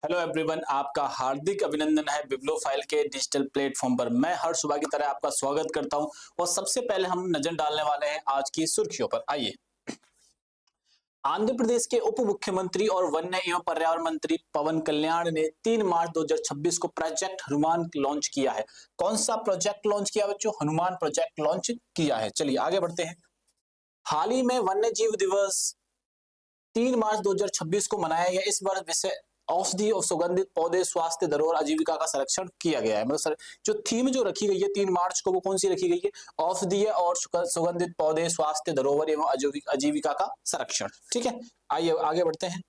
Hello everyone, आपका हार्दिक अभिनंदन है बिब्लो फाइल के डिजिटल प्लेटफॉर्म पर। मैं हर सुबह की तरह आपका स्वागत करता हूं और सबसे पहले हम नजर डालने वाले हैं आज की सुर्खियों पर। आइए, आंध्र प्रदेश के उप मुख्यमंत्री और वन्य एवं पर्यावरण मंत्री पवन कल्याण ने 3 मार्च 2026 को प्रोजेक्ट हनुमान लॉन्च किया है। कौन सा प्रोजेक्ट लॉन्च किया बच्चों? हनुमान प्रोजेक्ट लॉन्च किया है। चलिए आगे बढ़ते हैं। हाल ही में वन्य जीव दिवस 3 मार्च 2026 को मनाया गया। इस वर्ष विषय औषधि और सुगंधित पौधे, स्वास्थ्य, धरोहर, आजीविका का संरक्षण किया गया है। मतलब सर, जो थीम जो रखी गई है 3 मार्च को, वो कौन सी रखी गई है? औषधीय और सुगंधित पौधे, स्वास्थ्य, धरोहर एवं आजीविका का संरक्षण। ठीक है, आइए आगे बढ़ते हैं।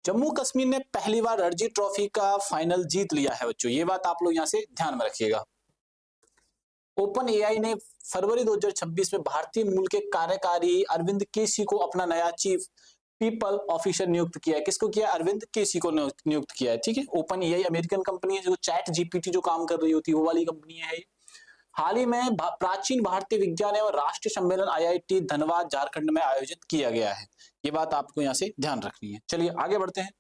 जम्मू कश्मीर ने पहली बार रणजी ट्रॉफी का फाइनल जीत लिया है बच्चों, ये बात आप लोग यहाँ से ध्यान में रखिएगा। ओपन एआई ने फरवरी 2026 में भारतीय मूल के कार्यकारी अरविंद केसी को अपना नया चीफ पीपल ऑफिसर नियुक्त किया है। किसको किया? अरविंद केसी को नियुक्त किया है। ठीक है, ओपन एआई अमेरिकन कंपनी है जो चैट जीपीटी जो काम कर रही होती है, वो वाली कंपनी है। हाल ही में प्राचीन भारतीय विज्ञान एवं राष्ट्रीय सम्मेलन आईआईटी धनबाद झारखंड में आयोजित किया गया है। ये बात आपको यहाँ से ध्यान रखनी है। चलिए आगे बढ़ते हैं।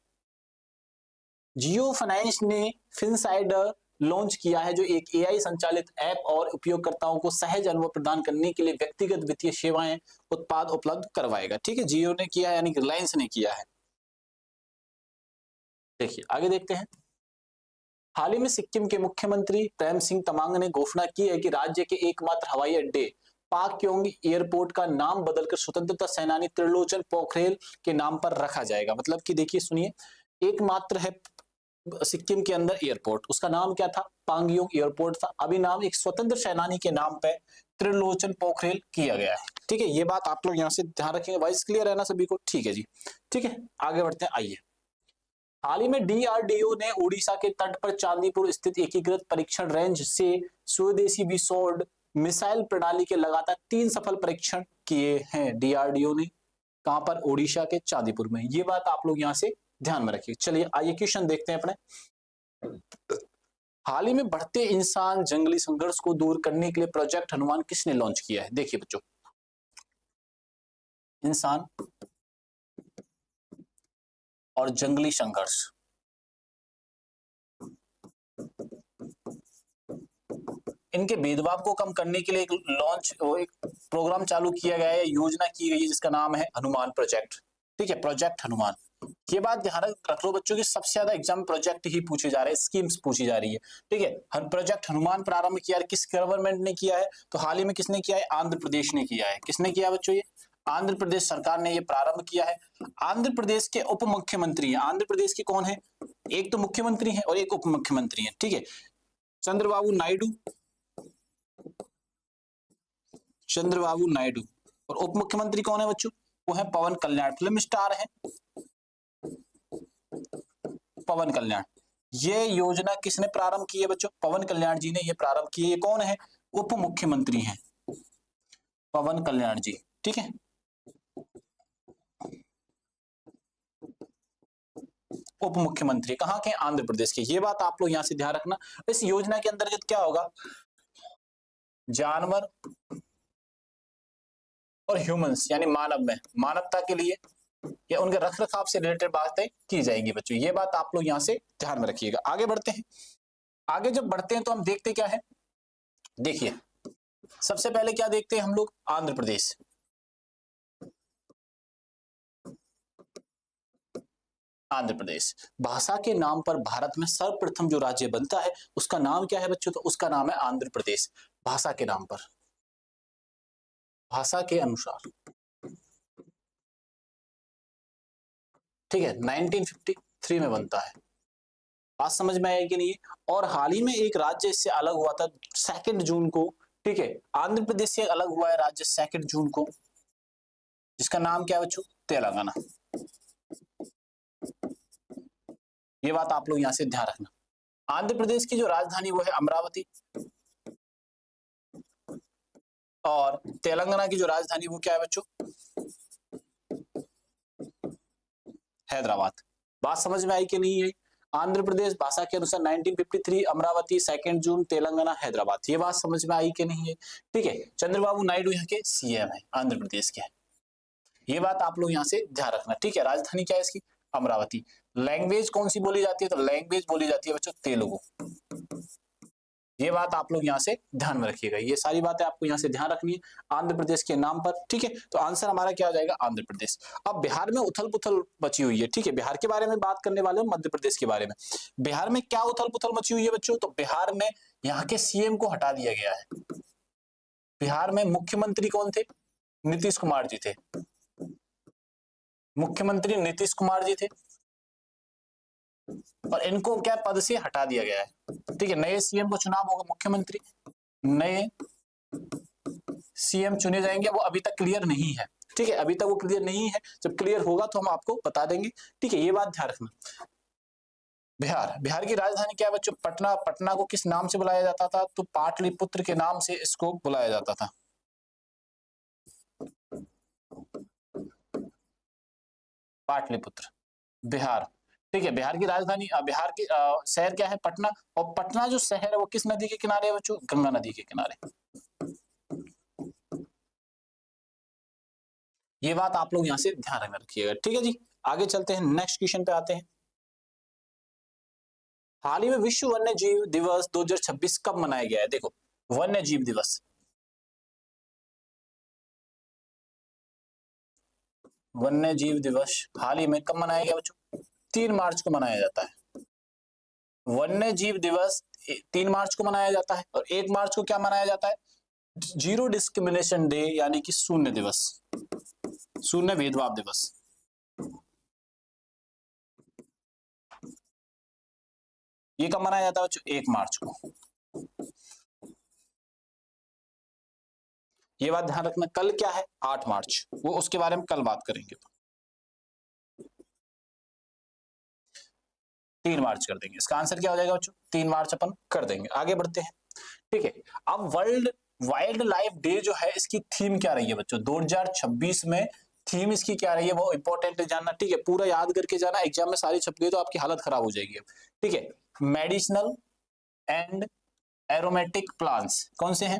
जियो फाइनेंस ने फिनसाइडर लॉन्च किया है, जो एक एआई संचालित ऐप और उपयोगकर्ताओं को सहज अनुभव प्रदान करने के लिए व्यक्तिगत वित्तीय सेवाएं उत्पाद उपलब्ध करवाएगा। ठीक है, जियो ने किया है, यानी रिलायंस ने किया है। देखिए आगे देखते हैं। हाल ही में सिक्किम के मुख्यमंत्री प्रेम सिंह तमांग ने घोषणा की है कि राज्य के एकमात्र हवाई अड्डे पाक्योंग एयरपोर्ट का नाम बदलकर स्वतंत्रता सेनानी त्रिलोचन पोखरेल के नाम पर रखा जाएगा। मतलब कि देखिए सुनिए, एकमात्र है सिक्किम के अंदर एयरपोर्ट, उसका नाम क्या था? पांगयोंग एयरपोर्ट था। अभी नाम एक स्वतंत्र सेनानी के नाम पे त्रिलोचन पोखरेल किया गया है। ठीक है, ये बात आप लोग यहाँ से ध्यान रखेंगे। वॉइस क्लियर है ना सभी को? ठीक है जी, ठीक है, आगे बढ़ते हैं। आइए, हाल ही में डीआरडीओ ने ओडिशा के तट पर चांदीपुर स्थित एकीकृत परीक्षण रेंज से स्वदेशी विसॉर्ड मिसाइल प्रणाली के लगातार 3 सफल परीक्षण किए हैं। डीआरडीओ ने कहां पर? ओडिशा के चांदीपुर में। ये बात आप लोग यहाँ से ध्यान में रखिए। चलिए आइए क्वेश्चन देखते हैं अपने। हाल ही में बढ़ते इंसान जंगली संघर्ष को दूर करने के लिए प्रोजेक्ट हनुमान किसने लॉन्च किया है? देखिए बच्चों, इंसान और जंगली संघर्ष, इनके भेदभाव को कम करने के लिए एक प्रोग्राम चालू किया गया है, योजना की गई है, जिसका नाम है हनुमान प्रोजेक्ट। ठीक है, प्रोजेक्ट हनुमान। ये बात ध्यान रख लो बच्चों की सबसे ज्यादा एग्जाम प्रोजेक्ट ही पूछे जा रहे हैं, स्कीम्स पूछी जा रही है। ठीक है, हर प्रोजेक्ट हनुमान प्रारंभ किया है, किस गवर्नमेंट ने किया है? तो हाल ही में किसने किया है? आंध्र प्रदेश ने किया है। किसने किया बच्चों? ये आंध्र प्रदेश सरकार ने ये प्रारंभ किया है। आंध्र प्रदेश के उप मुख्यमंत्री हैं। आंध्र प्रदेश के कौन है? एक तो मुख्यमंत्री है और एक उप मुख्यमंत्री है। ठीक है, चंद्रबाबू नायडू, चंद्रबाबू नायडू। और उप मुख्यमंत्री कौन है बच्चों? वो है पवन कल्याण, फिल्म स्टार है पवन कल्याण। ये योजना किसने प्रारंभ की है बच्चों? पवन कल्याण जी ने ये प्रारंभ की है। ये कौन है? उप मुख्यमंत्री हैं पवन कल्याण जी। ठीक है, उप मुख्यमंत्री कहां के? आंध्र प्रदेश के। ये बात आप लोग यहां से ध्यान रखना। इस योजना के अंतर्गत क्या होगा? जानवर और ह्यूमंस यानी मानव में, मानवता के लिए या उनके रख रखाव से रिलेटेड बातें की जाएंगी बच्चों। ये बात आप लोग यहां से ध्यान में रखिएगा। आगे बढ़ते हैं। आगे जब बढ़ते हैं तो हम देखते क्या है, देखिए सबसे पहले क्या देखते हैं हम लोग? आंध्र प्रदेश। आंध्र प्रदेश भाषा के नाम पर भारत में सर्वप्रथम जो राज्य बनता है उसका नाम क्या है बच्चों? तो उसका नाम है आंध्र प्रदेश। भाषा के नाम पर, भाषा के अनुसार। ठीक है, 1953 में बनता है। बात समझ में आया कि नहीं? और हाल ही में एक राज्य इससे अलग हुआ था 2 जून को। ठीक है, आंध्र प्रदेश से अलग हुआ है राज्य 2 जून को, जिसका नाम क्या है बच्चों? तेलंगाना। ये बात आप लोग यहां से ध्यान रखना। आंध्र प्रदेश की जो राजधानी वो है अमरावती, और तेलंगाना की जो राजधानी वो क्या है बच्चों? हैदराबाद। बात समझ में आई कि नहीं है? आंध्र प्रदेश भाषा के अनुसार 1953, अमरावती 2 जून, तेलंगाना हैदराबाद। ये बात समझ में आई कि नहीं है? ठीक है, चंद्रबाबू नायडू यहाँ के सीएम है, आंध्र प्रदेश के। ये बात आप लोग यहाँ से ध्यान रखना। ठीक है, राजधानी क्या है इसकी? अमरावती। लैंग्वेज कौन सी बोली जाती है, तो लैंग्वेज बोली जाती है बच्चों तेलुगु। ये बात आप लोग यहाँ से ध्यान में रखिएगा, ये सारी बातें आपको यहाँ से ध्यान रखनी है आंध्र प्रदेश के नाम पर, ठीक है। तो आंसर हमारा क्या हो जाएगा, आंध्र प्रदेश। अब बिहार में उथल पुथल मची हुई है, ठीक है, बिहार के बारे में बात करने वाले हो, मध्य प्रदेश के बारे में। बिहार में क्या उथल पुथल मची हुई है बच्चों, तो बिहार में यहाँ के सीएम को हटा दिया गया है। बिहार में मुख्यमंत्री कौन थे, नीतीश कुमार जी थे, मुख्यमंत्री नीतीश कुमार जी थे, और इनको क्या पद से हटा दिया गया है, ठीक है। नए सीएम को चुनाव होगा, मुख्यमंत्री नए सीएम चुने जाएंगे, वो अभी तक क्लियर नहीं है, ठीक है, अभी तक वो क्लियर नहीं है, जब क्लियर होगा तो हम आपको बता देंगे, ठीक है, ये बात ध्यान रखना। बिहार की राजधानी क्या है बच्चों, पटना। पटना को किस नाम से बुलाया जाता था, तो पाटलिपुत्र के नाम से इसको बुलाया जाता था, पाटलिपुत्र, बिहार, ठीक है। बिहार की राजधानी, बिहार की शहर क्या है, पटना। और पटना जो शहर है वो किस नदी के किनारे है बच्चों, गंगा नदी के किनारे। ये बात आप लोग यहाँ से ध्यान में रखिएगा, ठीक है जी। आगे चलते हैं, नेक्स्ट क्वेश्चन पे आते हैं। हाल ही में विश्व वन्य जीव दिवस 2026 कब मनाया गया है, देखो वन्य जीव दिवस, वन्य जीव दिवस हाल ही में कब मनाया गया बच्चों, 3 मार्च को मनाया जाता है। वन्य जीव दिवस 3 मार्च को मनाया जाता है, और 1 मार्च को क्या मनाया जाता है, जीरो डिस्क्रिमिनेशन डे, यानी कि शून्य दिवस, शून्य भेदभाव दिवस। ये कब मनाया जाता है बच्चों, 1 मार्च को। ये बात ध्यान रखना। कल क्या है, 8 मार्च, वो उसके बारे में कल बात करेंगे। 3 मार्च कर देंगे, इसका आंसर क्या हो जाएगा बच्चों, 3 मार्च अपन कर देंगे। आगे बढ़ते हैं, ठीक है। अब वर्ल्ड वाइल्ड लाइफ डे जो है, इसकी थीम क्या रही है बच्चों, 2026 में थीम इसकी क्या रही है, वो इंपॉर्टेंट है जानना, ठीक है, पूरा याद करके जाना, एग्जाम में सारी छप गई तो आपकी हालत खराब हो जाएगी, ठीक है। मेडिसिनल एंड एरोमेटिक प्लांट्स कौन से हैं,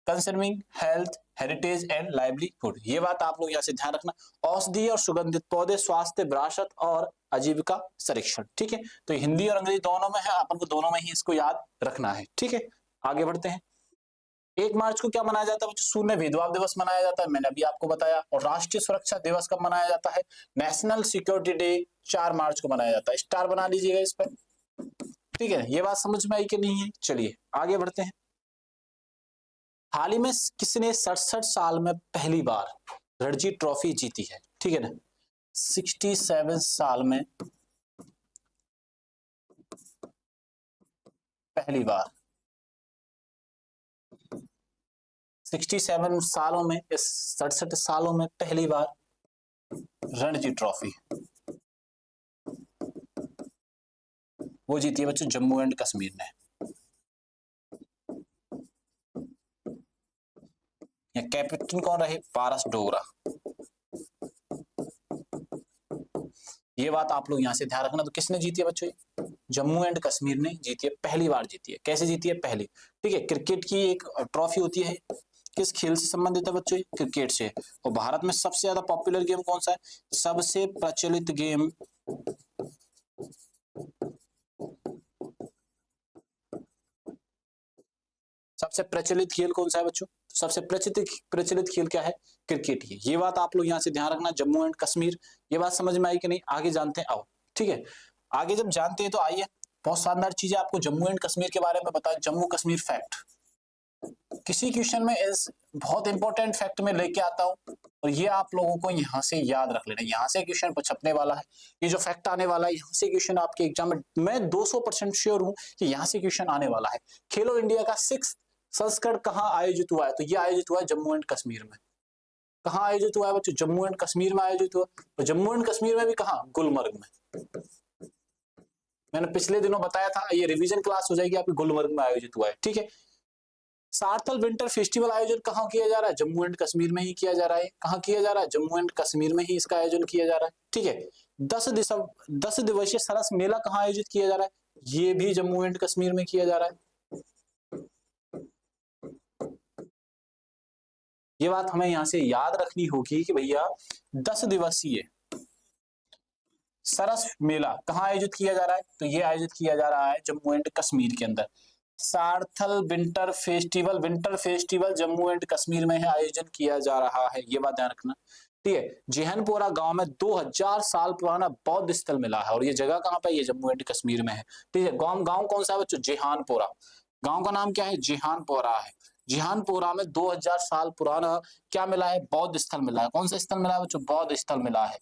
conserving health, heritage and livelihood. ये बात आप लोग यहाँ से ध्यान रखना। औषधीय और सुगंधित पौधे, स्वास्थ्य, विरासत और आजीविका संरक्षण, ठीक है। तो हिंदी और अंग्रेजी दोनों में है, अपन को दोनों में ही इसको याद रखना है, ठीक है। आगे बढ़ते हैं। 1 मार्च को क्या मनाया जाता है बच्चों, शून्य भेदभाव दिवस मनाया जाता है, मैंने अभी आपको बताया। और राष्ट्रीय सुरक्षा दिवस कब मनाया जाता है, नेशनल सिक्योरिटी डे 4 मार्च को मनाया जाता है। स्टार बना लीजिएगा इस पर, ठीक है। ये बात समझ में आई कि नहीं है, चलिए आगे बढ़ते हैं। हाल ही में किसने 67 साल में पहली बार रणजी ट्रॉफी जीती है, ठीक है ना, 67 साल में पहली बार, 67 सालों में, इस 67 सालों में पहली बार रणजी ट्रॉफी वो जीती है बच्चों, जम्मू एंड कश्मीर ने। या कैप्टन कौन रहे, पारस डोगरा। ये बात आप लोग यहाँ से ध्यान रखना। तो किसने जीती है बच्चों, जम्मू एंड कश्मीर ने जीती है, पहली बार जीती है। कैसे जीती है, पहली, ठीक है। क्रिकेट की एक ट्रॉफी होती है, किस खेल से संबंधित है बच्चों, क्रिकेट से। और भारत में सबसे ज्यादा पॉपुलर गेम कौन सा है, सबसे प्रचलित गेम, सबसे प्रचलित खेल कौन सा है बच्चों, सबसे प्रचलित खेल क्या है, क्रिकेट ही। ये बात आप लोग यहाँ से ध्यान रखना, जम्मू एंड कश्मीर। ये बात समझ में आई कि नहीं, आगे जानते हैं, आओ, ठीक है। आगे जब जानते हैं तो आइए, बहुत शानदार चीजें आपको जम्मू एंड कश्मीर के बारे में बताएं। जम्मू कश्मीर फैक्ट, किसी क्वेश्चन में इस बहुत इंपॉर्टेंट फैक्ट में लेके आता हूं, और ये आप लोगों को यहाँ से याद रख लेना, यहाँ से क्वेश्चन छपने वाला है। ये जो फैक्ट आने वाला है, यहाँ से क्वेश्चन आपके एग्जाम में, मैं 200% श्योर हूँ कि यहाँ से क्वेश्चन आने वाला है। खेलो इंडिया का 6th संस्करण कहाँ आयोजित हुआ है, तो ये आयोजित हुआ है जम्मू एंड कश्मीर में। कहाँ आयोजित हुआ है बच्चों, जम्मू एंड कश्मीर में आयोजित हुआ। तो जम्मू एंड कश्मीर में भी कहाँ, गुलमर्ग में। मैंने पिछले दिनों बताया था, ये रिवीजन क्लास हो जाएगी आपकी, गुलमर्ग में आयोजित हुआ है, ठीक है। सार्थल विंटर फेस्टिवल आयोजन कहाँ किया जा रहा है, जम्मू एंड कश्मीर में ही किया जा रहा है। कहाँ किया जा रहा है, जम्मू एंड कश्मीर में ही इसका आयोजन किया जा रहा है, ठीक है। 10 दिवसीय सरस मेला कहाँ आयोजित किया जा रहा है, ये भी जम्मू एंड कश्मीर में किया जा रहा है। ये बात हमें यहाँ से याद रखनी होगी कि भैया 10 दिवसीय सरस मेला कहाँ आयोजित किया जा रहा है? तो ये आयोजित किया जा रहा है जम्मू एंड कश्मीर के अंदर। Sarthal winter festival Jammu and Kashmir में है आयोजन किया जा रहा है, ये बात ध्यान रखना। ठीक है, जेहनपोरा गांव में 2000 साल पुराना बौद्ध स्थल मिला है और ये जगह कहाँ पे? ये जम्मू एंड कश्मीर में है। ठीक है, गांव गांव कौन सा है बच्चों? जेहानपोरा। गांव का नाम क्या है? जेहानपोरा है। जेहानपोरा में 2000 साल पुराना क्या मिला है? बौद्ध स्थल मिला है। कौन सा स्थल मिला है बच्चों? बौद्ध स्थल मिला है।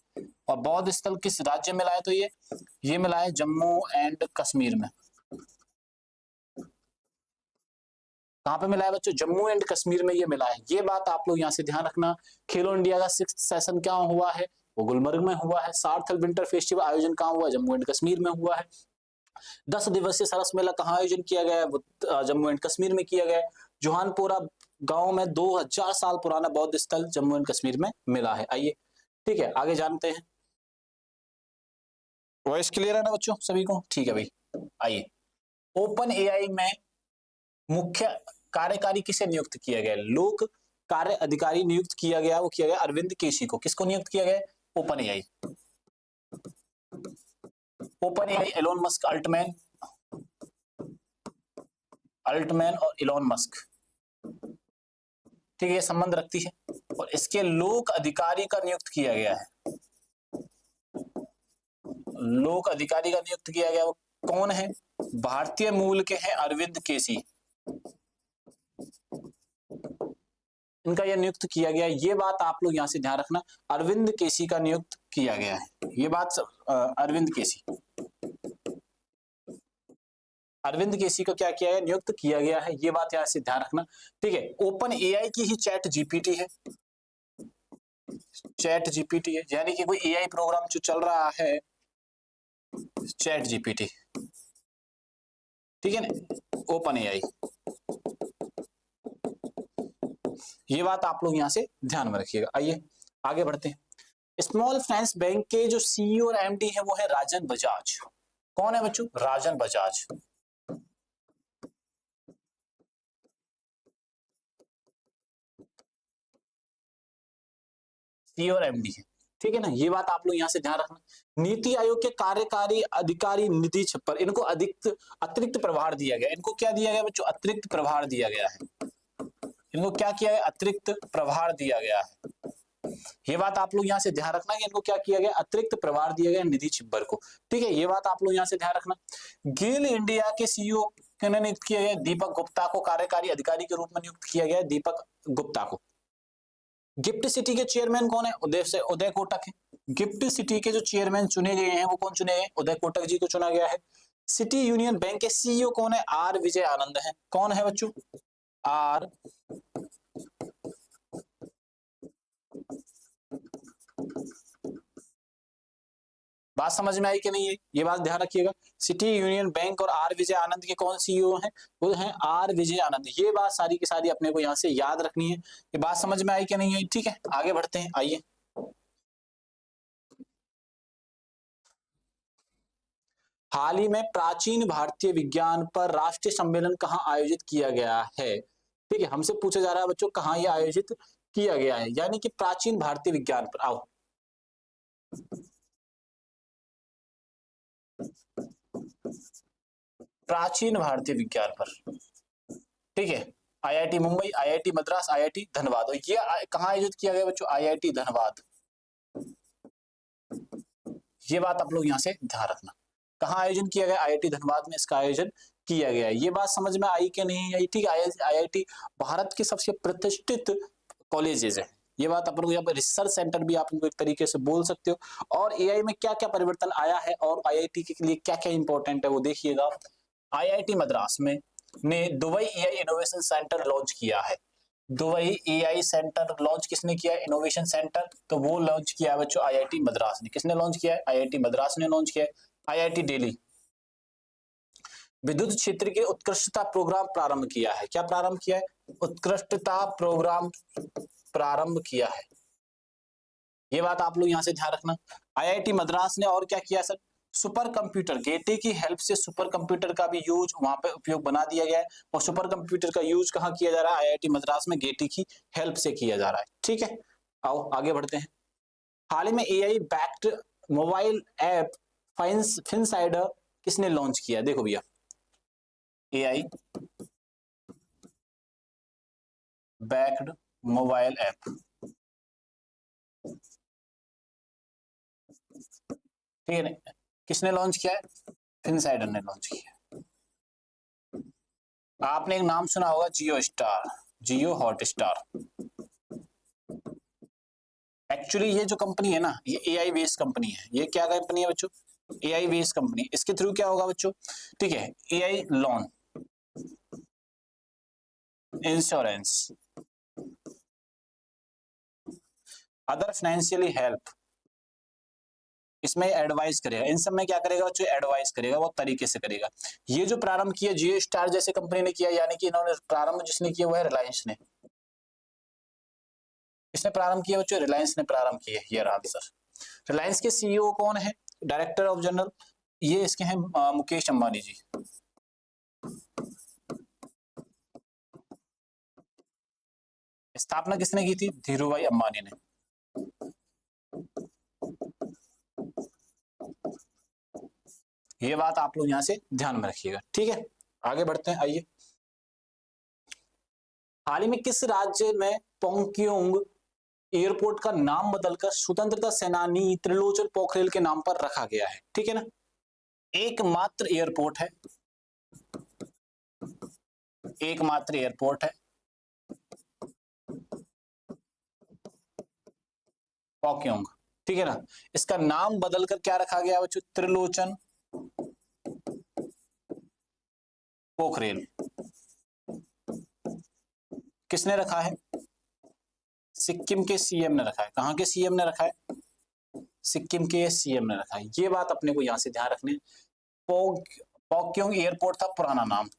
और बौद्ध स्थल किस राज्य में मिला है? तो ये मिला है जम्मू एंड कश्मीर में। कहाँ पे मिला है बच्चों? जम्मू एंड कश्मीर में ये मिला है। ये बात आप लोग यहाँ से ध्यान रखना। खेलो इंडिया का 6th सेशन क्या हुआ है? वो गुलमर्ग में हुआ है। सार्थल विंटर फेस्टिवल आयोजन कहाँ हुआ? जम्मू एंड कश्मीर में हुआ है। 10 दिवसीय सरस मेला कहाँ आयोजन किया गया है? वो जम्मू एंड कश्मीर में किया गया है। जोहानपुरा गांव में 2000 साल पुराना बौद्ध स्थल जम्मू एंड कश्मीर में मिला है। आइए, ठीक है, आगे जानते हैं। वॉइस क्लियर है ना बच्चों सभी को? ठीक है भाई, आइए। ओपन एआई में मुख्य कार्यकारी किसे नियुक्त किया गया? लोक कार्य अधिकारी नियुक्त किया गया, वो किया गया अरविंद केसी को। किसको नियुक्त किया गया? Open AI. Open AI Elon Musk, Altman और इलॉन मस्क, ठीक है, ये संबंध रखती है। और इसके लोक अधिकारी का नियुक्त किया गया है। लोक अधिकारी का नियुक्त किया गया वो कौन है? भारतीय मूल के हैं अरविंद केसी। इनका यह नियुक्त किया गया, ये बात आप लोग यहां से ध्यान रखना। अरविंद केसी का नियुक्त किया गया है, ये बात अरविंद केसी को क्या किया गया? नियुक्त किया गया है, ये बात यहां से ध्यान रखना। ठीक है, ओपन एआई की ही चैट जीपीटी है। चैट जीपीटी है, यानी कि कोई एआई प्रोग्राम जो चल रहा है, चैट जीपीटी, ठीक है ना, ओपन एआई। ये बात आप लोग यहां से ध्यान में रखिएगा। आइए आगे बढ़ते हैं। स्मॉल फाइनेंस बैंक के जो सीईओ और एमडी है वो है राजन बजाज। कौन है बच्चों? राजन बजाज। सीईओ और एमडी है, ठीक है ना, ये बात आप लोग यहां से ध्यान रखना। नीति आयोग के कार्यकारी अधिकारी निधि छप्पर, इनको अतिरिक्त प्रभार दिया गया। इनको क्या दिया गया बच्चों? अतिरिक्त प्रभार दिया गया है। इनको क्या किया गया? अतिरिक्त प्रभार दिया गया है। ये बात आप लोग यहां से ध्यान रखना कि इनको क्या किया गया? अतिरिक्त प्रभार दिया गया निधि छिब्बर को। ठीक है, ये बात आप लोग यहां से ध्यान रखना। गेल इंडिया के सीईओ किन्हें नियुक्त किया गया? दीपक गुप्ता को कार्यकारी अधिकारी के रूप में नियुक्त किया गया, दीपक गुप्ता को। गिफ्ट सिटी के चेयरमैन कौन है? उदय कोटक है। गिफ्ट सिटी के जो चेयरमैन चुने गए हैं वो कौन चुने गए? उदय कोटक जी को चुना गया है। सिटी यूनियन बैंक के सीईओ कौन है? आर विजय आनंद है। कौन है बच्चों? आर बात समझ में आई कि नहीं है? ये बात ध्यान रखिएगा। सिटी यूनियन बैंक और आर विजय आनंद के कौन सीईओ हैं? वो हैं आर विजय आनंद। ये बात सारी की सारी अपने को यहाँ से याद रखनी है। ये बात समझ में आई कि नहीं आई? ठीक है, आगे बढ़ते हैं। आइए, हाल ही में प्राचीन भारतीय विज्ञान पर राष्ट्रीय सम्मेलन कहाँ आयोजित किया गया है? ठीक है, हमसे पूछा जा रहा है बच्चों कहाँ ये आयोजित किया गया है, यानी कि प्राचीन भारतीय विज्ञान पर। आओ, प्राचीन भारतीय विज्ञान पर, ठीक है, IIT Mumbai, IIT Madras, IIT Dhanbad. और ये कहाँ आयोजित किया गया बच्चों? आईआईटी धनबाद। ये बात आप लोग यहाँ से ध्यान रखना। कहाँ आयोजन किया गया? आईआईटी धनबाद में इसका आयोजन किया गया है। ये बात समझ में आई कि नहीं आई? ठीक है, आईआईटी भारत के सबसे प्रतिष्ठित कॉलेजेस है। ये बात आप लोग यहाँ पर रिसर्च सेंटर भी आप एक तरीके से बोल सकते हो। और एआई में क्या क्या परिवर्तन आया है और आईआईटी के लिए क्या क्या इंपॉर्टेंट है वो देखिएगा। आईआईटी मद्रास में ने Dubai AI innovation centre launch किया है। दुबई एआई सेंटर लॉन्च किसने किया है? इनोवेशन सेंटर, तो वो लॉन्च किया है बच्चों आईआईटी मद्रास ने। किसने लॉन्च किया है? आईआईटी मद्रास ने लॉन्च किया है। आईआईटी दिल्ली विद्युत क्षेत्र के उत्कृष्टता प्रोग्राम प्रारंभ किया है। क्या प्रारंभ किया है? उत्कृष्टता प्रोग्राम प्रारंभ किया है। ये बात आप लोग यहां से ध्यान रखना। आईआईटी मद्रास ने और क्या किया सर? सुपर कंप्यूटर, गेटे की हेल्प से सुपर कंप्यूटर का भी यूज वहां पे उपयोग बना दिया गया है। और सुपर कंप्यूटर का यूज कहाँ किया जा रहा है? आईआईटी मद्रास में गेटे की हेल्प से किया जा रहा है। ठीक है, आओ आगे बढ़ते हैं। हाल ही में एआई बैक्ड मोबाइल ऐप फिनसाइडर किसने लॉन्च किया? देखो भैया, एआई बैक्ड मोबाइल ऐप, ठीक है ना? किसने लॉन्च किया है? फिनसाइडर ने लॉन्च किया है। आपने एक नाम सुना होगा, जियो स्टार, जियो हॉटस्टार। एक्चुअली ये जो कंपनी है ना, ये एआई बेस्ड कंपनी है। ये क्या कंपनी है बच्चों? AI based company. इसके थ्रू क्या होगा बच्चों? ठीक है, AI loan, insurance, other financially help, इसमें एडवाइस करेगा। इन सब में क्या करेगा बच्चों? एडवाइस करेगा, वो तरीके से करेगा। ये जो प्रारंभ किया जियो स्टार जैसे कंपनी ने किया, यानी कि इन्होंने प्रारंभ जिसने किया वो है रिलायंस ने। इसने प्रारंभ किया बच्चों, रिलायंस ने प्रारंभ किया। ये रहा आंसर। रिलायंस के सीईओ कौन है? डायरेक्टर ऑफ जनरल, ये इसके हैं मुकेश अंबानी जी। स्थापना किसने की थी? धीरू भाई अंबानी ने। ये बात आप लोग यहां से ध्यान में रखिएगा, ठीक है। आगे बढ़ते हैं, आइए। हाल ही में किस राज्य में पोंगक्योंग एयरपोर्ट का नाम बदलकर स्वतंत्रता सेनानी त्रिलोचन पोखरेल के नाम पर रखा गया है? ठीक है ना। एकमात्र एयरपोर्ट है, एकमात्र एयरपोर्ट है पोक्योंग, ठीक है ना। इसका नाम बदलकर क्या रखा गया बच्चों? त्रिलोचन पोखरेल। किसने रखा है? सिक्किम के सीएम ने रखा है। कहां के सीएम ने रखा है? सिक्किम के सीएम ने रखा है। ये बात अपने को यहां से ध्यान रखनी है। पोक पोक्योंग एयरपोर्ट था पुराना नाम।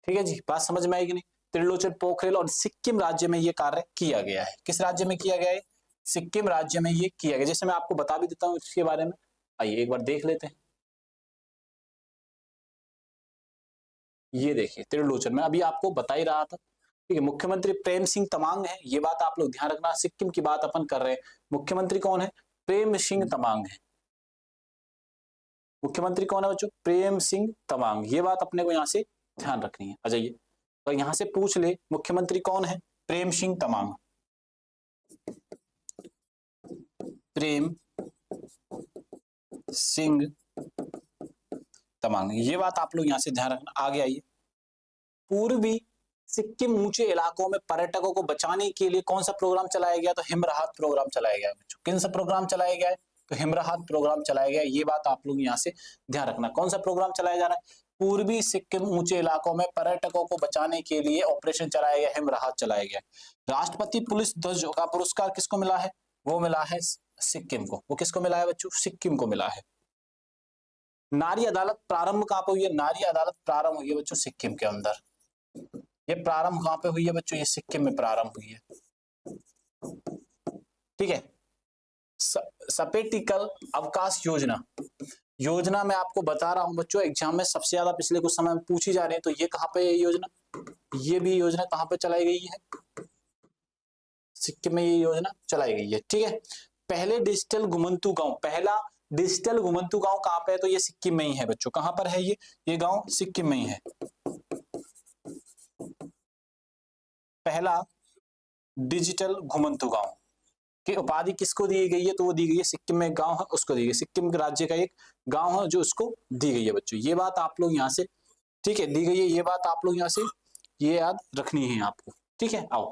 ठीक है जी, बात समझ में आएगी नहीं? त्रिलोचन पोखरेल, और सिक्किम राज्य में ये कार्य किया गया है। किस राज्य में किया गया है? सिक्किम राज्य में ये किया गया। जैसे मैं आपको बता भी देता हूँ इसके बारे में, आइए एक बार देख लेते हैं। ये देखिए त्रिलोचन, मैं अभी आपको बता ही रहा था। ठीक है, मुख्यमंत्री प्रेम सिंह तमांग है। ये बात आप लोग ध्यान रखना, सिक्किम की बात अपन कर रहे हैं। मुख्यमंत्री कौन है? प्रेम सिंह तमांग है। मुख्यमंत्री कौन है बच्चों? प्रेम सिंह तमांग। ये बात अपने को यहाँ से ध्यान रखनी है। आ जाइए, तो यहाँ से पूछ ले मुख्यमंत्री कौन है? प्रेम सिंह तमांग। प्रेम सिंह तमांग, ये बात आप लोग यहाँ से ध्यान रखना। आगे आइए। पूर्वी सिक्किम ऊंचे इलाकों में पर्यटकों को बचाने के लिए कौन सा प्रोग्राम चलाया गया? तो हिम राहत प्रोग्राम चलाया गया बच्चों। किन सा प्रोग्राम चलाया गया है? तो हिम राहत प्रोग्राम चलाया गया। ये बात आप लोग यहाँ से ध्यान रखना। कौन सा प्रोग्राम चलाया जा रहा है? पूर्वी सिक्किम ऊंचे इलाकों में पर्यटकों को बचाने के लिए ऑपरेशन चलाया गया, हिम राहत चलाया गया। राष्ट्रपति पुलिस ध्वज का पुरस्कार किसको मिला है? वो मिला है सिक्किम को। वो किसको मिला है बच्चों? सिक्किम को मिला है। नारी अदालत प्रारंभ कहां पर हुई है? नारी अदालत प्रारंभ हुई है बच्चों सिक्किम के अंदर। ये प्रारंभ कहां पे हुई है बच्चों? ये सिक्किम में प्रारंभ हुई है, ठीक है। सपेटिकल अवकाश योजना, योजना मैं आपको बता रहा हूं बच्चों, एग्जाम में सबसे ज्यादा पिछले कुछ समय में पूछी जा रही है। तो ये कहां पे है योजना? ये भी योजना कहां पे चलाई गई है? सिक्किम में ये योजना चलाई गई है, ठीक है। पहले डिजिटल घुमंतु गांव, पहला डिजिटल घुमंतु गांव कहां पे है? तो ये सिक्किम में ही है बच्चों। कहां पर है ये गांव सिक्किम में ही है। पहला डिजिटल घुमंतु गांव की उपाधि किसको दी गई है? तो वो दी गई है सिक्किम में एक गांव है उसको दी गई। सिक्किम के राज्य का एक गांव है जो उसको दी गई है बच्चों। ये बात आप लोग यहाँ से, ठीक है, दी गई है। ये बात आप लोग यहाँ से ये याद रखनी है आपको, ठीक है। आओ,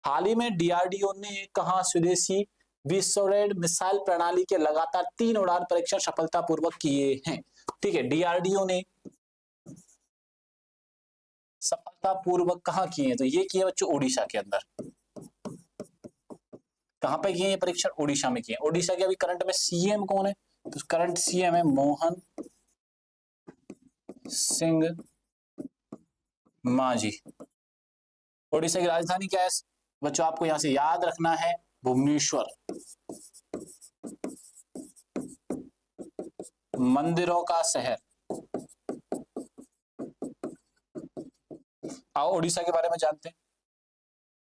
हाल ही में डीआरडीओ ने कहा स्वदेशी विस्फोटक मिसाइल प्रणाली के लगातार 3 उड़ान परीक्षण सफलतापूर्वक किए हैं। ठीक है, डीआरडीओ ने सफलतापूर्वक कहाँ किए हैं? तो ये किए बच्चों उड़ीसा के अंदर। कहां पे किए ये परीक्षण? उड़ीसा में किए। उड़ीसा के अभी करंट में सीएम कौन है? तो करंट सीएम है मोहन सिंह मांझी। उड़ीसा की राजधानी क्या है बच्चों? आपको यहां से याद रखना है भुवनेश्वर। मंदिरों का शहर। आओ उड़ीसा के बारे में जानते हैं।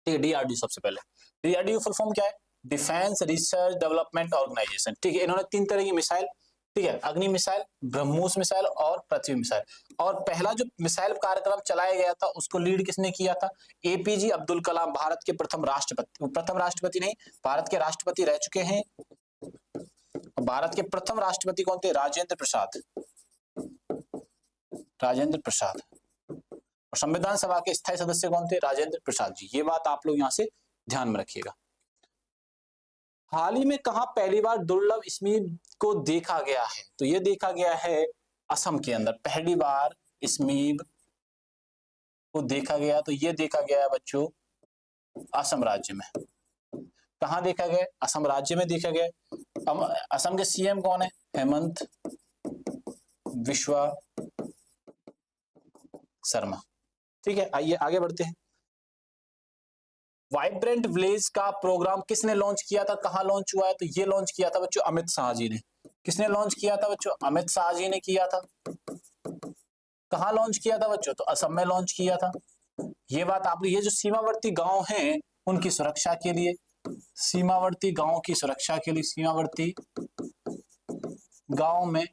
ठीक है, डीआरडीओ सबसे पहले। डीआरडीओ फुल फॉर्म क्या है? Defence research development organization. ठीक है, इन्होंने 3 तरह की मिसाइल, ठीक है, अग्नि मिसाइल, ब्रह्मोस मिसाइल और पृथ्वी मिसाइल। और पहला जो मिसाइल कार्यक्रम चलाया गया था उसको लीड किसने किया था? एपीजे अब्दुल कलाम, भारत के प्रथम राष्ट्रपति नहीं, भारत के राष्ट्रपति रह चुके हैं। भारत के प्रथम राष्ट्रपति कौन थे? राजेंद्र प्रसाद। राजेंद्र प्रसाद। और संविधान सभा के स्थायी सदस्य कौन थे? राजेंद्र प्रसाद जी। ये बात आप लोग यहां से ध्यान में रखिएगा। हाल ही में कहां पहली बार दुर्लभ स्मीब को देखा गया है? तो ये देखा गया है असम के अंदर, पहली बार स्मीब को देखा गया। तो ये देखा गया है बच्चों असम राज्य में। कहां देखा गया? असम राज्य में देखा गया। असम के सीएम कौन है? हेमंत बिस्वा शर्मा। ठीक है, आइए आगे बढ़ते हैं। वाइब्रेंट विलेज का प्रोग्राम किसने लॉन्च किया था? कहां लॉन्च हुआ है? तो ये लॉन्च किया था बच्चों अमित शाह जी ने। किसने लॉन्च किया था बच्चों? अमित शाह जी ने किया था। कहां लॉन्च किया था बच्चों? तो असम में लॉन्च किया था। ये बात आप, ये जो सीमावर्ती गांव हैं उनकी सुरक्षा के लिए, सीमावर्ती गांव की सुरक्षा के लिए, सीमावर्ती गांव में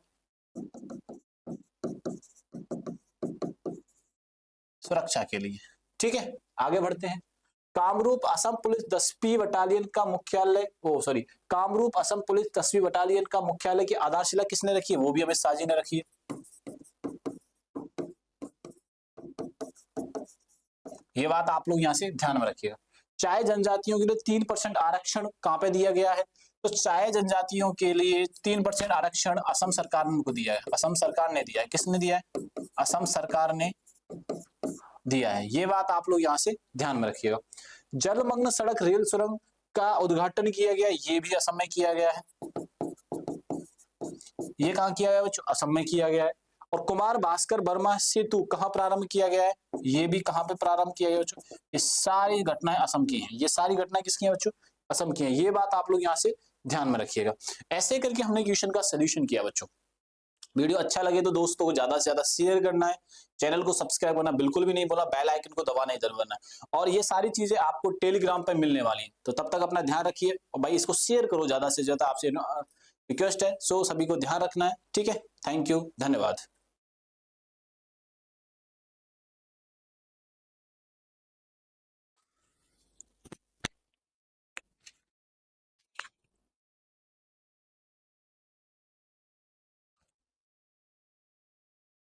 सुरक्षा के लिए। ठीक है, आगे बढ़ते हैं। कामरूप असम पुलिस 10वीं बटालियन का मुख्यालय, कामरूप असम पुलिस 10वीं बटालियन का मुख्यालय की आधारशिला किसने रखी है? वो भी अमित शाह जी ने रखी है। ये बात आप लोग यहां से ध्यान में रखिएगा। चाय जनजातियों के लिए 3% आरक्षण कहां पे दिया गया है? तो चाय जनजातियों के लिए 3% आरक्षण असम सरकार ने उनको दिया है। असम सरकार ने दिया है। किसने दिया है? असम सरकार ने दिया है। ये बात आप लोग यहां से ध्यान में रखिएगा। जलमग्न सड़क रेल सुरंग का उद्घाटन किया गया, ये भी असम में किया गया है। ये कहां किया गया बच्चों? असम में किया गया है। और कुमार भास्कर वर्मा सेतु कहां प्रारंभ किया गया है? ये भी कहां पे प्रारंभ किया गया बच्चों? ये सारी घटनाएं असम की हैं। ये सारी घटनाएं किसकी हैं बच्चों? असम की हैं। ये बात आप लोग यहां से ध्यान में रखिएगा। ऐसे करके हमने क्वेश्चन का सोल्यूशन किया बच्चों। वीडियो अच्छा लगे तो दोस्तों को ज्यादा से ज्यादा शेयर करना है, चैनल को सब्सक्राइब करना बिल्कुल भी नहीं भूलना, बेल आइकन को दबाना ही जरूर करना है। और ये सारी चीजें आपको टेलीग्राम पर मिलने वाली हैं। तो तब तक अपना ध्यान रखिए और भाई इसको शेयर करो ज्यादा से ज्यादा, आपसे रिक्वेस्ट है। सो सभी को ध्यान रखना है। ठीक है, थैंक यू, धन्यवाद।